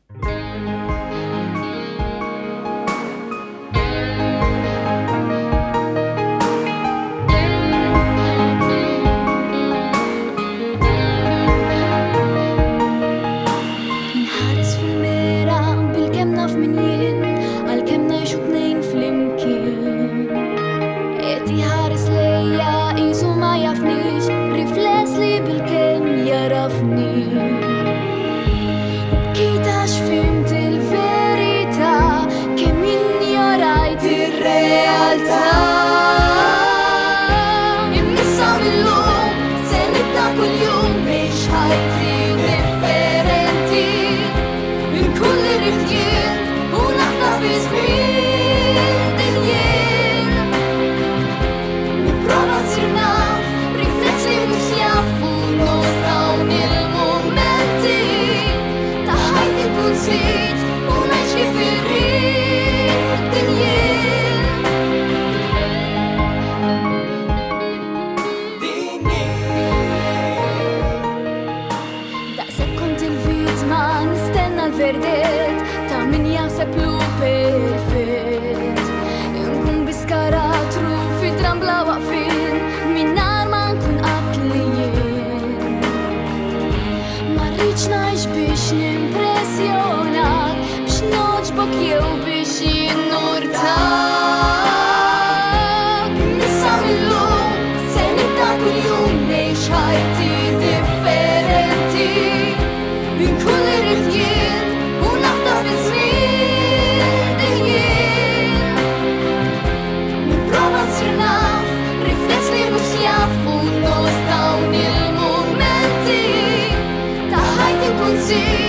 Nħares fil-mera bil-kem naf min jien, għal-kem najxu tnejn fl-imkien. Qed iħares lejja qisu ma jafnix, rifless li bil-kem jarafni. Bkejt għax fimt il-verità, kemm injorajt ir-realtà. Immissa mill-lum, se nibda kull-jum biex ħajti differenti. Min kull li rrid jien, u naħta fi żmien din jien. Nipprova ssir naf, rifless li mhux jafu nos dawn il-mumenti. Ta' ħajti nkun żid u ngħix kif irrid din jien. Daqshekk kont il-vittma nistenna l-verdett ta' min jaħseb lu perfett. Nkun biss karattru fi dram bla waqfien mingħajr ma nkun qatt li jien. Ma rridx ngħix biex nimpressjonak, biex noġbok jew biex jien nurtak. Nissa mill-lum se nibda kull-jum ngħix ħajti differenti. Min kull li rrid jien, u naħta fi żmien din jien. Nipprova ssir naf, rifless li mhux jafu nos dawn il-mumenti. Ta' ħajti nkun żid